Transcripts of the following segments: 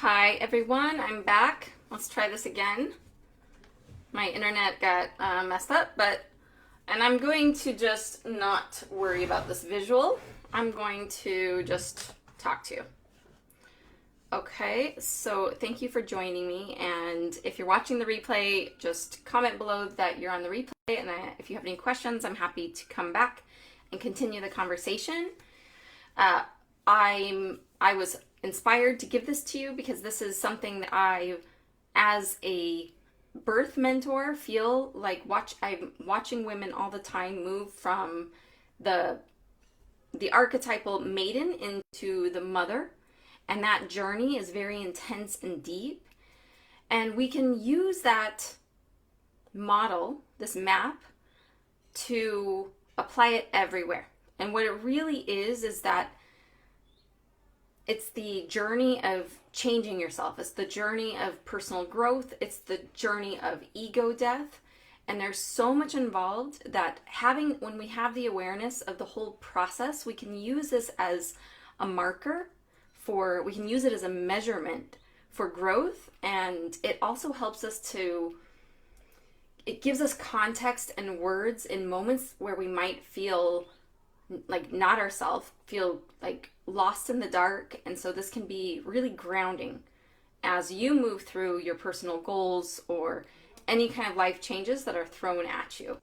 Hi everyone, I'm back. Let's try this again. My internet got messed up, and I'm going to just not worry about this visual. I'm going to just talk to you. Okay, so thank you for joining me, and if you're watching the replay, just comment below that you're on the replay, and if you have any questions, I'm happy to come back and continue the conversation. I was inspired to give this to you because this is something that I, as a birth mentor, feel like I'm watching women all the time move from the archetypal maiden into the mother, and that journey is very intense and deep. And we can use that model, this map, to apply it everywhere. And what it really is that it's the journey of changing yourself. It's the journey of personal growth. It's the journey of ego death. And there's so much involved that when we have the awareness of the whole process, we can use this as a marker we can use it as a measurement for growth. And it also helps us it gives us context and words in moments where we might feel like not ourselves, feel like lost in the dark. And so this can be really grounding as you move through your personal goals or any kind of life changes that are thrown at you.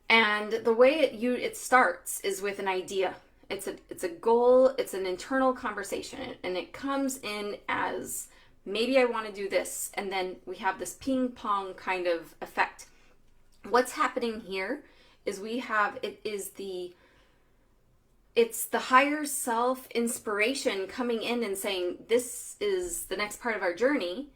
And the way it starts is with an idea. It's a goal, it's an internal conversation, and it comes in as maybe I want to do this, and then we have this ping pong kind of effect. What's happening here is it's the higher self inspiration coming in and saying, this is the next part of our journey.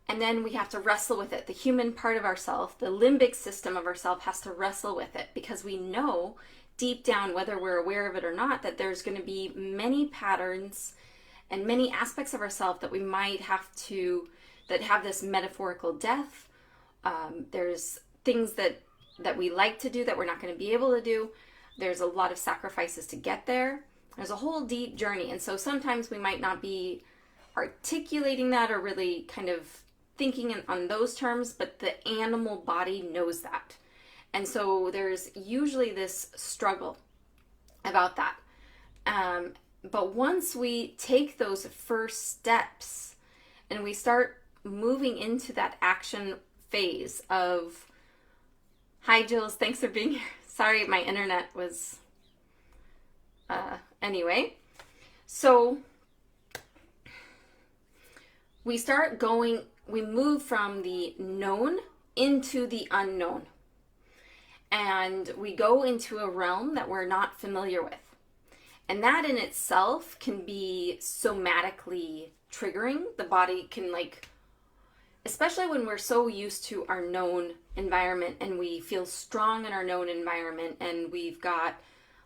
And then we have to wrestle with it. The human part of ourself, the limbic system of ourself, has to wrestle with it because we know deep down, whether we're aware of it or not, that there's going to be many patterns and many aspects of ourself that we might that have this metaphorical death. There's things that we like to do that we're not going to be able to do. There's a lot of sacrifices to get there. There's a whole deep journey. And so sometimes we might not be articulating that or really kind of thinking on those terms, but the animal body knows that. And so there's usually this struggle about that. But once we take those first steps and we start moving into that action phase of, hi Jules, thanks for being here. Sorry, my internet was, anyway. So we move from the known into the unknown. And we go into a realm that we're not familiar with. And that in itself can be somatically triggering. The body can especially when we're so used to our known environment and we feel strong in our known environment and we've got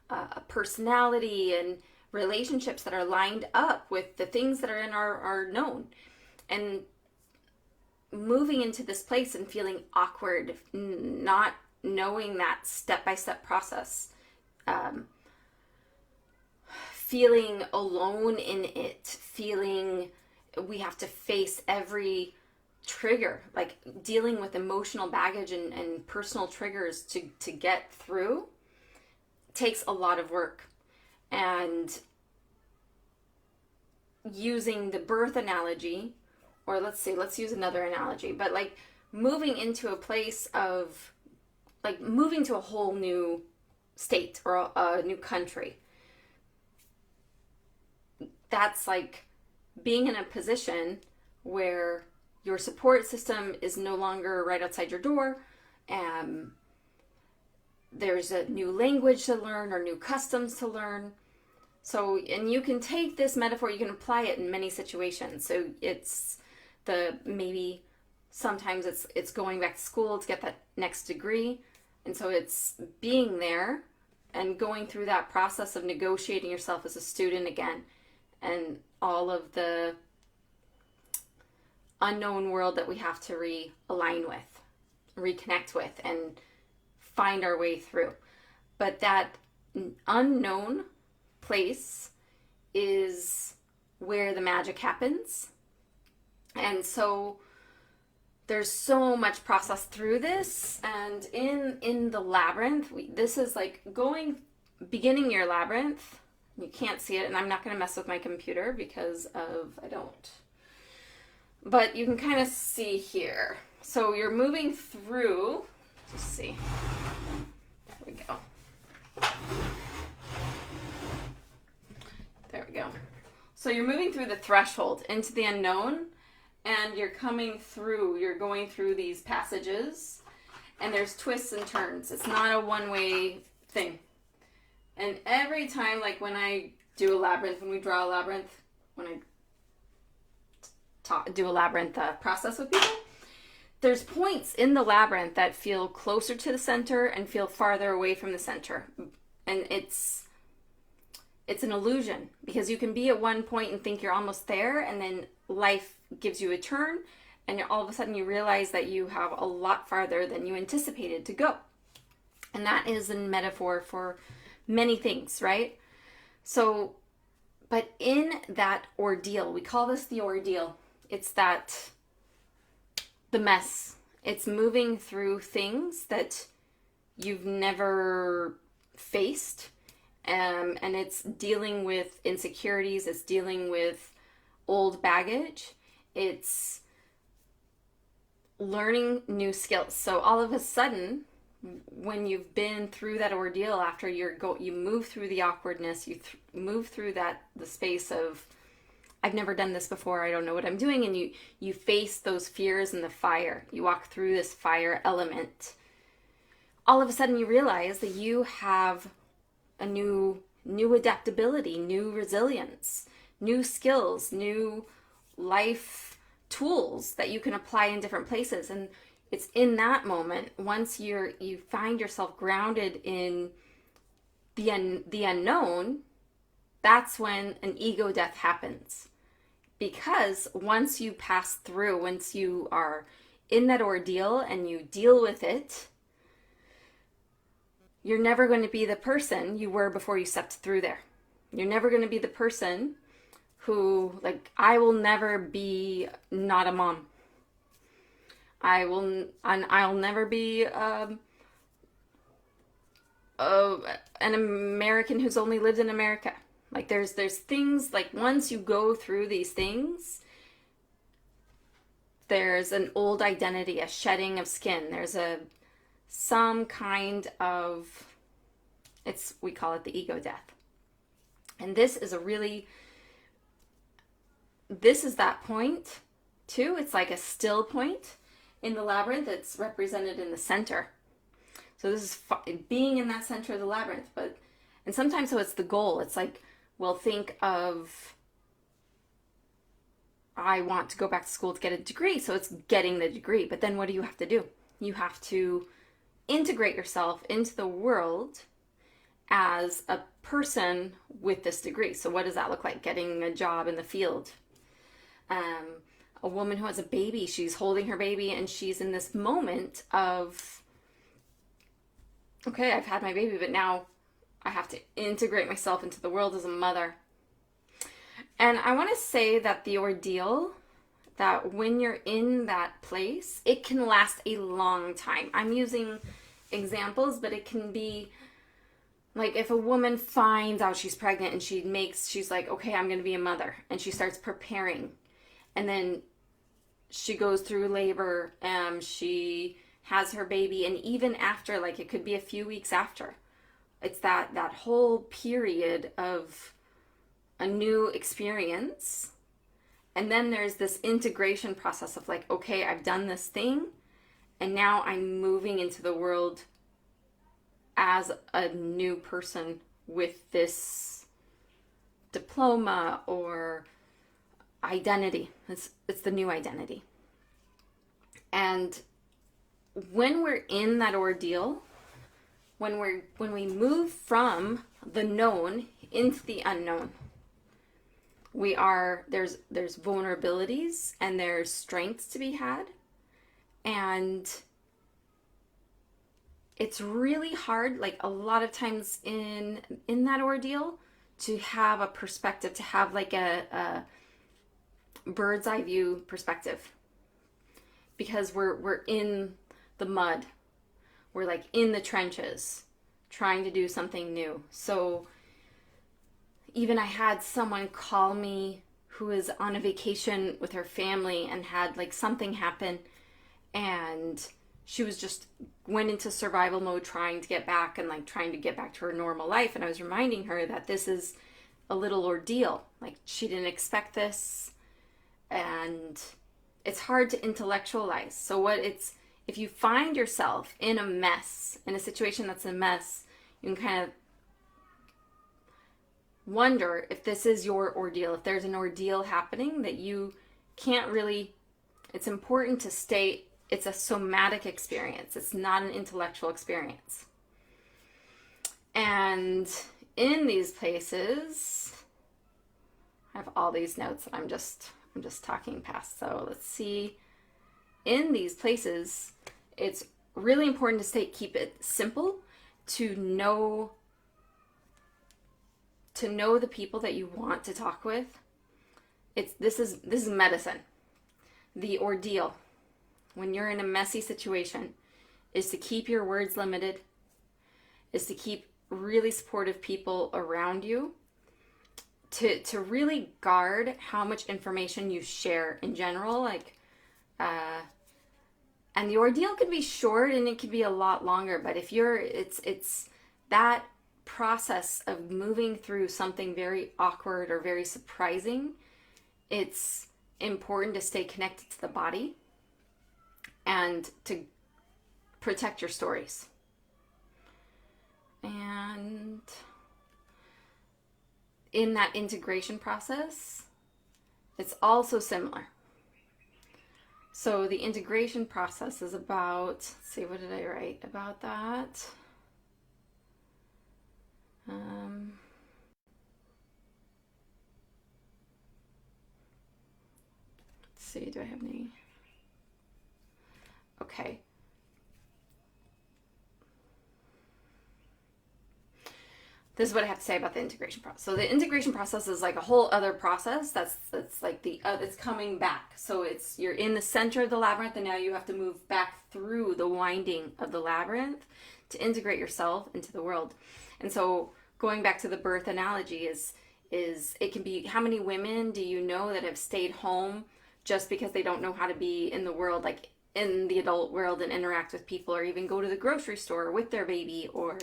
a personality and relationships that are lined up with the things that are in our known. And moving into this place and feeling awkward, not knowing that step-by-step process, feeling alone in it, feeling we have to face every trigger, like dealing with emotional baggage and personal triggers to get through, takes a lot of work. And using the birth analogy, or let's use another analogy, but moving into a place of moving to a whole new state or a new country. That's like being in a position where your support system is no longer right outside your door. There's a new language to learn or new customs to learn. So, and you can take this metaphor, you can apply it in many situations. So maybe sometimes it's going back to school to get that next degree. And so it's being there and going through that process of negotiating yourself as a student again, and all of the unknown world that we have to realign with, reconnect with, and find our way through. But that unknown place is where the magic happens. And so there's so much process through this. And in the labyrinth, this is like beginning your labyrinth. You can't see it, and I'm not going to mess with my computer because I don't. But you can kind of see here. So you're moving through, let's see. There we go. There we go. So you're moving through the threshold into the unknown, and you're going through these passages, and there's twists and turns. It's not a one-way thing. And every time, like when I do a labyrinth, when we draw a labyrinth, when I do a labyrinth process with people, there's points in the labyrinth that feel closer to the center and feel farther away from the center. And it's an illusion, because you can be at one point and think you're almost there, and then life gives you a turn, and all of a sudden you realize that you have a lot farther than you anticipated to go. And that is a metaphor for many things, right? So, but in that ordeal, we call this the ordeal. It's the mess. It's moving through things that you've never faced. And it's dealing with insecurities. It's dealing with old baggage. It's learning new skills. So all of a sudden, when you've been through that ordeal, after you move through the awkwardness, move through the space of, I've never done this before, I don't know what I'm doing, and you face those fears and the fire. You walk through this fire element. All of a sudden you realize that you have a new adaptability, new resilience, new skills, new life tools that you can apply in different places. And it's in that moment, once you find yourself grounded in the unknown, that's when an ego death happens. Because once you pass through, once you are in that ordeal and you deal with it, you're never going to be the person you were before you stepped through there. You're never going to be the person who, like, I will never be not a mom. I'll never be an American who's only lived in America. Like, there's things, like, once you go through these things, there's an old identity, a shedding of skin. There's some kind of, we call it the ego death. And this is that point too. It's like a still point in the labyrinth. It's represented in the center. So this is being in that center of the labyrinth. And sometimes, so it's the goal. It's like, we'll think of, I want to go back to school to get a degree. So it's getting the degree. But then what do you have to do? You have to integrate yourself into the world as a person with this degree. So what does that look like? Getting a job in the field. A woman who has a baby, she's holding her baby and she's in this moment of, okay, I've had my baby, but now I have to integrate myself into the world as a mother. And I want to say that the ordeal, that when you're in that place, it can last a long time. I'm using examples, but it can be like if a woman finds out she's pregnant and she's like, okay, I'm going to be a mother. And she starts preparing. And then she goes through labor. She has her baby. And even after, like it could be a few weeks after, it's that whole period of a new experience. And then there's this integration process of like, okay, I've done this thing, and now I'm moving into the world as a new person with this diploma or identity. It's the new identity. And when we're in that ordeal, when we move from the known into the unknown, there's vulnerabilities and there's strengths to be had. And it's really hard, like a lot of times in that ordeal, to have a perspective, to have like a bird's eye view perspective, because we're in the mud. We're like in the trenches trying to do something new. So even I had someone call me who was on a vacation with her family and had like something happen, and she was just went into survival mode trying to get back and like trying to get back to her normal life. And I was reminding her that this is a little ordeal. Like, she didn't expect this, and it's hard to intellectualize. So if you find yourself in a mess, in a situation that's a mess, you can kind of wonder if this is your ordeal, if there's an ordeal happening that you can't really, it's important to stay, it's a somatic experience. It's not an intellectual experience. And in these places, I have all these notes that I'm just talking past. So let's see. In these places, it's really important to keep it simple, to know the people that you want to talk with. This is medicine. The ordeal, when you're in a messy situation, is to keep your words limited, is to keep really supportive people around you, to really guard how much information you share in general. Like, and the ordeal could be short and it could be a lot longer, but if it's that process of moving through something very awkward or very surprising, it's important to stay connected to the body and to protect your stories. And in that integration process, it's also similar. So the integration process is about, let's see, what did I write about that? Let's see, do I have any? Okay. This is what I have to say about the integration process. So the integration process is like a whole other process. That's like it's coming back. So you're in the center of the labyrinth, and now you have to move back through the winding of the labyrinth to integrate yourself into the world. And so going back to the birth analogy is it can be, how many women do you know that have stayed home just because they don't know how to be in the world, like in the adult world, and interact with people, or even go to the grocery store with their baby? Or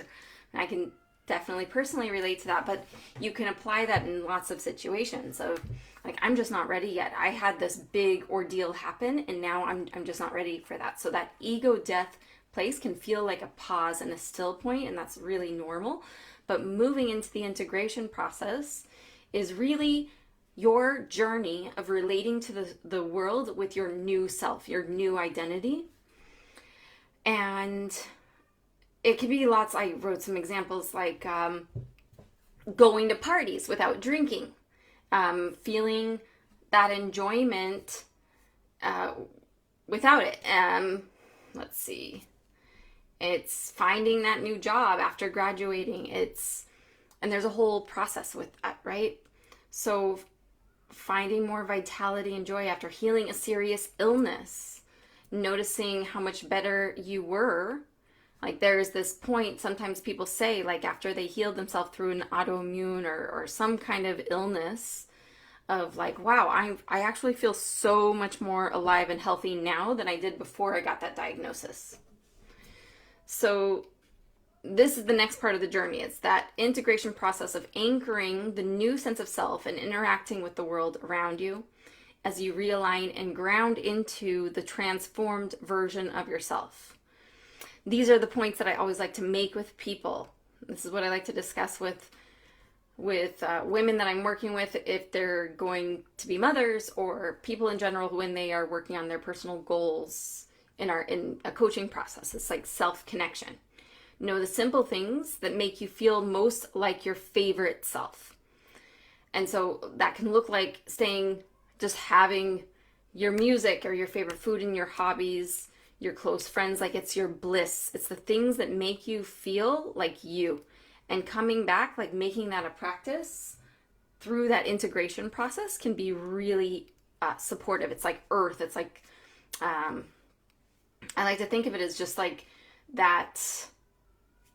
I can definitely personally relate to that, but you can apply that in lots of situations of like, I'm just not ready yet. I had this big ordeal happen and now I'm just not ready for that. So that ego death place can feel like a pause and a still point, and that's really normal. But moving into the integration process is really your journey of relating to the world with your new self, your new identity. And it could be lots. I wrote some examples like going to parties without drinking, feeling that enjoyment without it. Let's see. It's finding that new job after graduating. And there's a whole process with that, right? So finding more vitality and joy after healing a serious illness, noticing how much better you were. Like, there's this point, sometimes people say, like, after they healed themselves through an autoimmune or some kind of illness, of like, wow, I actually feel so much more alive and healthy now than I did before I got that diagnosis. So this is the next part of the journey. It's that integration process of anchoring the new sense of self and interacting with the world around you as you realign and ground into the transformed version of yourself. These are the points that I always like to make with people. This is what I like to discuss with women that I'm working with, if they're going to be mothers, or people in general when they are working on their personal goals in a coaching process. It's like self-connection. Know the simple things that make you feel most like your favorite self. And so that can look like just having your music or your favorite food and your hobbies, your close friends, like it's your bliss. It's the things that make you feel like you. And coming back, like making that a practice through that integration process, can be really supportive. It's like earth. It's like, I like to think of it as just like that,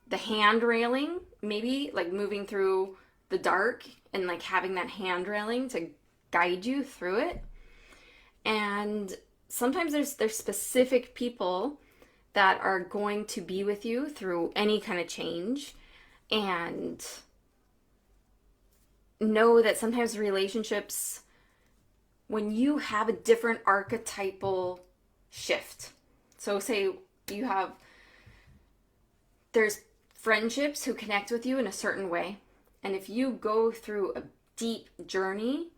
the hand railing, maybe like moving through the dark and like having that hand railing to guide you through it. And sometimes there's specific people that are going to be with you through any kind of change. And know that sometimes relationships, when you have a different archetypal shift, so say you have, there's friendships who connect with you in a certain way, and if you go through a deep journey,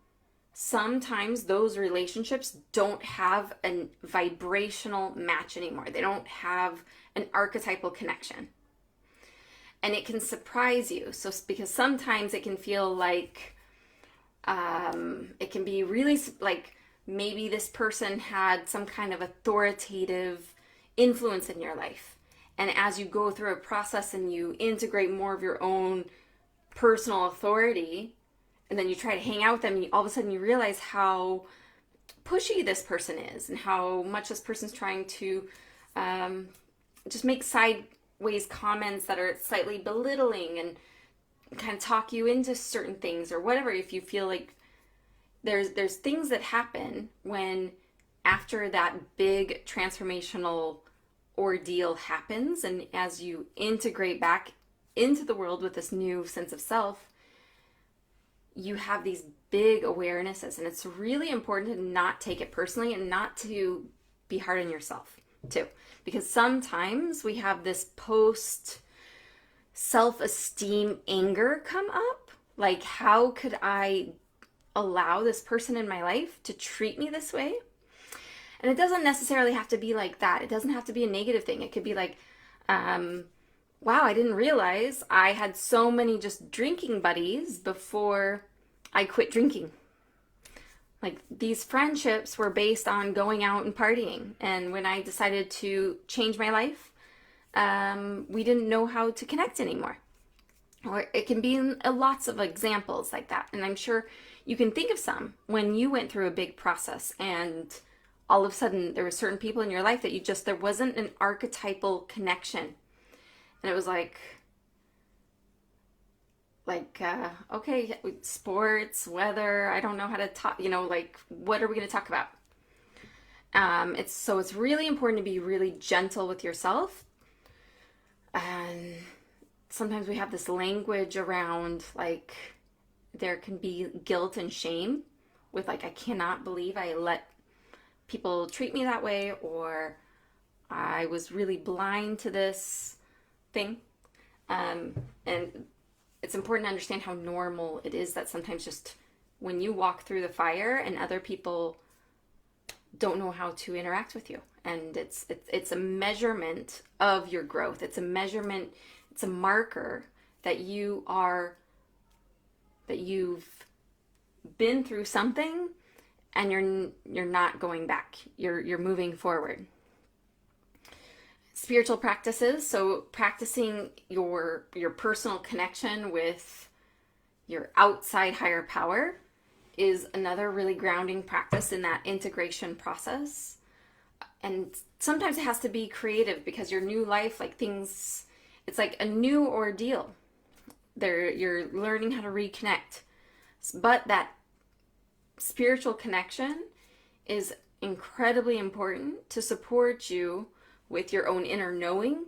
sometimes those relationships don't have a vibrational match anymore. They don't have an archetypal connection. And it can surprise you. So, because sometimes it can feel like, it can be really like maybe this person had some kind of authoritative influence in your life. And as you go through a process and you integrate more of your own personal authority, and then you try to hang out with them, all of a sudden you realize how pushy this person is and how much this person's trying to just make sideways comments that are slightly belittling and kind of talk you into certain things or whatever. If you feel like there's things that happen when after that big transformational ordeal happens, and as you integrate back into the world with this new sense of self, you have these big awarenesses. And it's really important to not take it personally and not to be hard on yourself too, because sometimes we have this post self-esteem anger come up, like, how could I allow this person in my life to treat me this way? And it doesn't necessarily have to be like that. It doesn't have to be a negative thing. It could be like, wow, I didn't realize I had so many just drinking buddies before I quit drinking. Like, these friendships were based on going out and partying. And when I decided to change my life, we didn't know how to connect anymore. Or it can be in lots of examples like that. And I'm sure you can think of some when you went through a big process and all of a sudden there were certain people in your life that there wasn't an archetypal connection. And it was like, okay, sports, weather, I don't know how to talk, like, what are we going to talk about? It's really important to be really gentle with yourself. And sometimes we have this language around, like, there can be guilt and shame with, like, I cannot believe I let people treat me that way, or I was really blind to this thing. And it's important to understand how normal it is that sometimes just when you walk through the fire and other people don't know how to interact with you. And it's a measurement of your growth. It's a measurement, it's a marker that you've been through something and you're not going back. You're moving forward. Spiritual practices, so practicing your personal connection with your outside higher power is another really grounding practice in that integration process. And sometimes it has to be creative because your new life, like things, it's like a new ordeal. You're learning how to reconnect. But that spiritual connection is incredibly important to support you with your own inner knowing,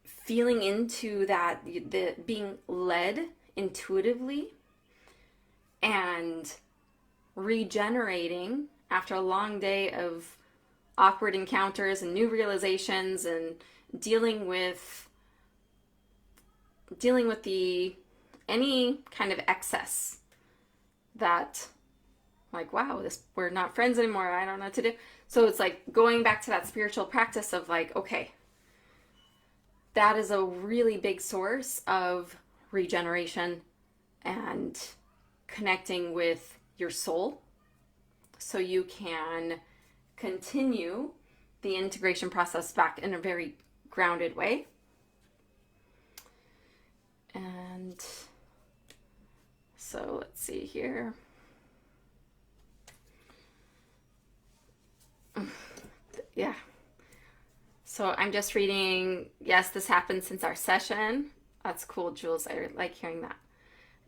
feeling into that, the being led intuitively, and regenerating after a long day of awkward encounters and new realizations and dealing with any kind of excess that, like, wow, we're not friends anymore, I don't know what to do. So it's like going back to that spiritual practice of, like, okay, that is a really big source of regeneration and connecting with your soul, so you can continue the integration process back in a very grounded way. And so let's see here. Yeah. So I'm just reading, yes, this happened since our session. That's cool, Jules. I like hearing that.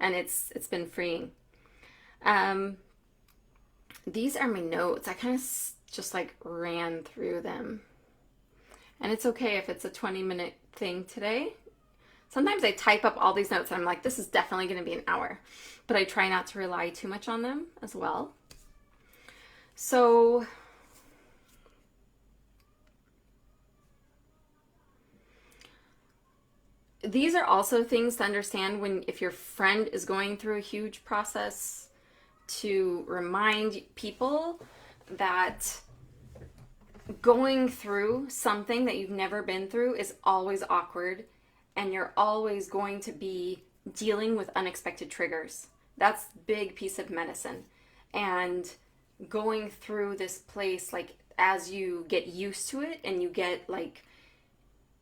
And it's been freeing. Um, these are my notes. I kind of just like ran through them. And it's okay if it's a 20-minute thing today. Sometimes I type up all these notes and I'm like, this is definitely going to be an hour. But I try not to rely too much on them as well. So these are also things to understand when if your friend is going through a huge process, to remind people that going through something that you've never been through is always awkward, and you're always going to be dealing with unexpected triggers. That's a big piece of medicine. And going through this place, like as you get used to it and you get like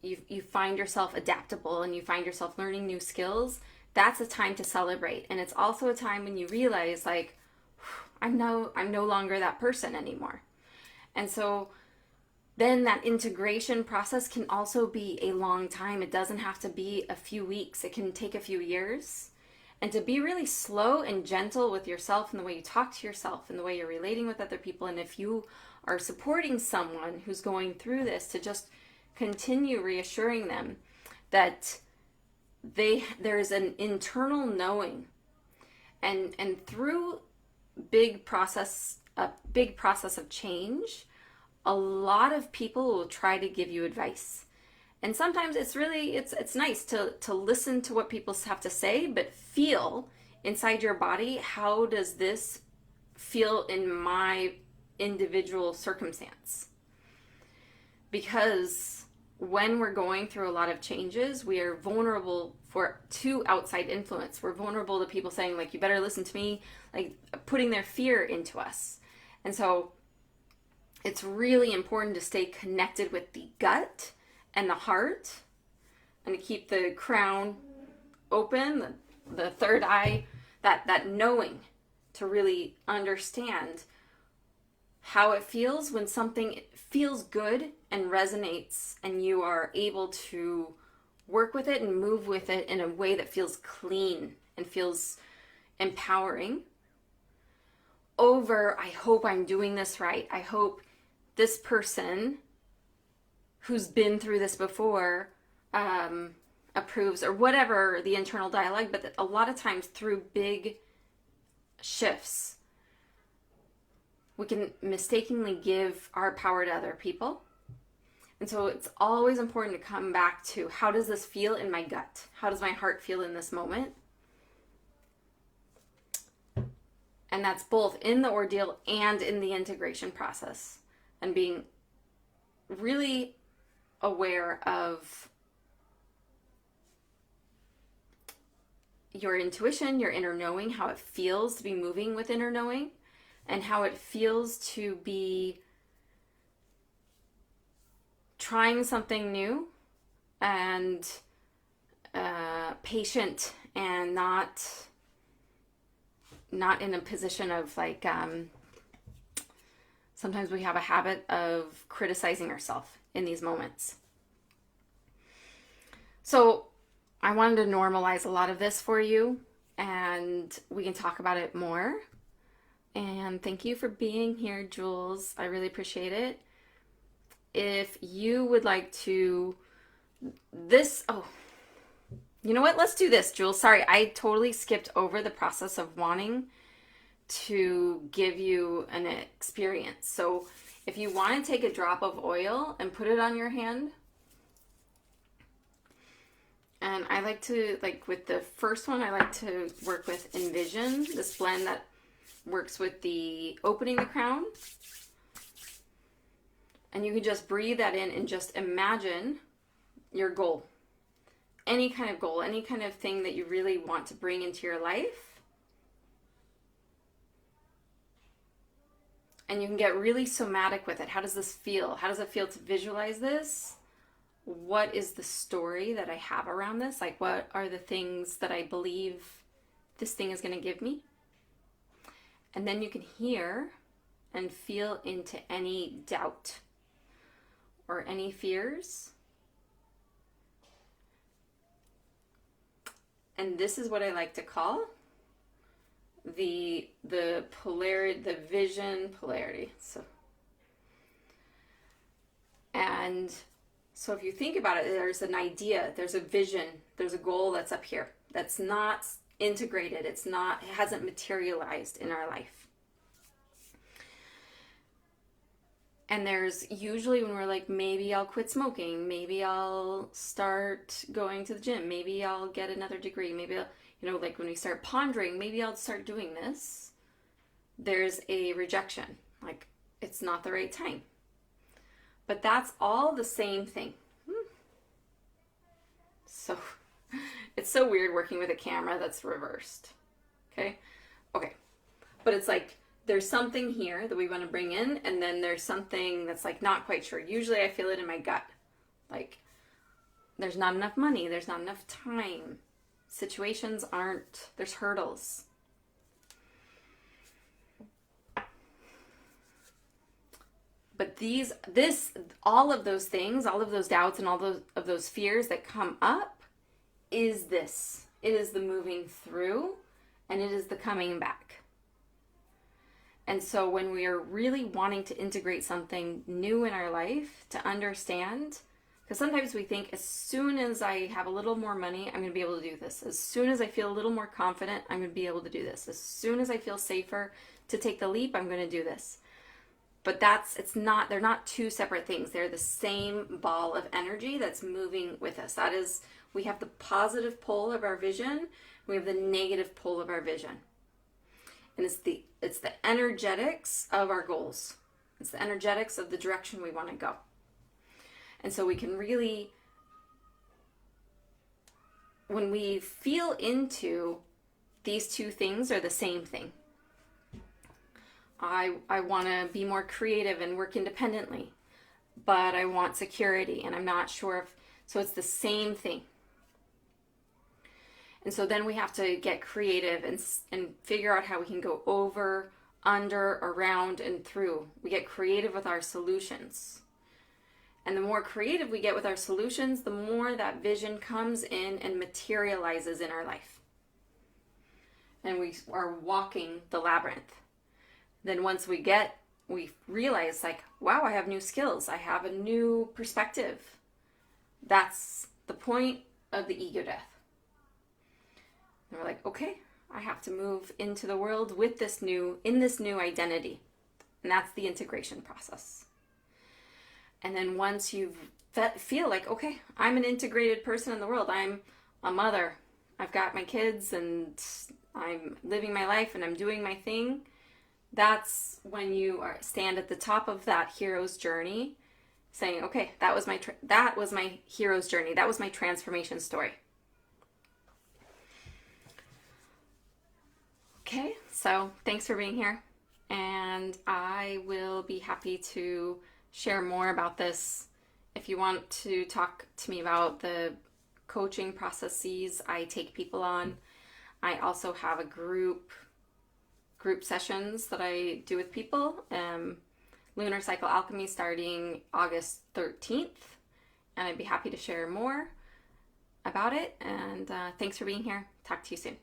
you find yourself adaptable and you find yourself learning new skills, that's a time to celebrate. And it's also a time when you realize like I'm no longer that person anymore. And so then that integration process can also be a long time. It doesn't have to be a few weeks. It can take a few years. And to be really slow and gentle with yourself and the way you talk to yourself and the way you're relating with other people. And if you are supporting someone who's going through this, to just continue reassuring them that there's an internal knowing. And through a big process of change, a lot of people will try to give you advice. And sometimes it's nice to listen to what people have to say, but feel inside your body, how does this feel in my individual circumstance? Because when we're going through a lot of changes, we are vulnerable to outside influence. We're vulnerable to people saying like, you better listen to me, like putting their fear into us. And so it's really important to stay connected with the gut and the heart, and to keep the crown open, the third eye, that knowing, to really understand how it feels when something feels good and resonates, and you are able to work with it and move with it in a way that feels clean and feels empowering. Over, I hope I'm doing this right. I hope this person who's been through this before approves, or whatever the internal dialogue. But a lot of times through big shifts, we can mistakenly give our power to other people. And so it's always important to come back to, how does this feel in my gut? How does my heart feel in this moment? And that's both in the ordeal and in the integration process. And being really aware of your intuition, your inner knowing, how it feels to be moving with inner knowing, and how it feels to be trying something new and patient, and not in a position of like, sometimes we have a habit of criticizing ourselves in these moments. So I wanted to normalize a lot of this for you, and we can talk about it more. And thank you for being here, Jules. I really appreciate it. If you would like to, you know what? Let's do this, Jules. Sorry, I totally skipped over the process of wanting to give you an experience. So if you want to take a drop of oil and put it on your hand, and I like to, like with the first one, I like to work with Envision, this blend that works with the opening the crown. And you can just breathe that in and just imagine your goal. Any kind of goal, any kind of thing that you really want to bring into your life. And you can get really somatic with it. How does this feel? How does it feel to visualize this? What is the story that I have around this? Like, what are the things that I believe this thing is going to give me? And then you can hear and feel into any doubt or any fears. And this is what I like to call the polarity, the vision polarity. So if you think about it, there's an idea, there's a vision, there's a goal that's up here that's not integrated, it hasn't materialized in our life. And there's usually when we're like, maybe I'll quit smoking, maybe I'll start going to the gym, maybe I'll get another degree, maybe I'll, like when we start pondering, maybe I'll start doing this, there's a rejection, like it's not the right time. But that's all the same thing. So it's so weird working with a camera that's reversed. Okay. But it's like there's something here that we want to bring in, and then there's something that's like not quite sure. Usually I feel it in my gut. Like there's not enough money, there's not enough time. Situations there's hurdles. But all of those things, all of those doubts and all of those fears that come up is this. It is the moving through, and it is the coming back. And so when we are really wanting to integrate something new in our life, to understand, because sometimes we think as soon as I have a little more money, I'm going to be able to do this. As soon as I feel a little more confident, I'm going to be able to do this. As soon as I feel safer to take the leap, I'm going to do this. But they're not two separate things. They're the same ball of energy that's moving with us. That is, we have the positive pole of our vision, we have the negative pole of our vision. And it's the energetics of our goals. It's the energetics of the direction we want to go. And so we can really, when we feel into these two things are the same thing. I want to be more creative and work independently, but I want security, and I'm not sure so it's the same thing. And so then we have to get creative and figure out how we can go over, under, around, and through. We get creative with our solutions. And the more creative we get with our solutions, the more that vision comes in and materializes in our life. And we are walking the labyrinth. Then once we realize like, wow, I have new skills. I have a new perspective. That's the point of the ego death. And we're like, okay, I have to move into the world with this new identity. And that's the integration process. And then once you feel like, okay, I'm an integrated person in the world. I'm a mother. I've got my kids and I'm living my life and I'm doing my thing. That's when you stand at the top of that hero's journey, saying, okay, that was my hero's journey. That was my transformation story. Okay, so thanks for being here. And I will be happy to share more about this. If you want to talk to me about the coaching processes I take people on, I also have a group sessions that I do with people. Lunar Cycle Alchemy starting August 13th. And I'd be happy to share more about it. And thanks for being here. Talk to you soon.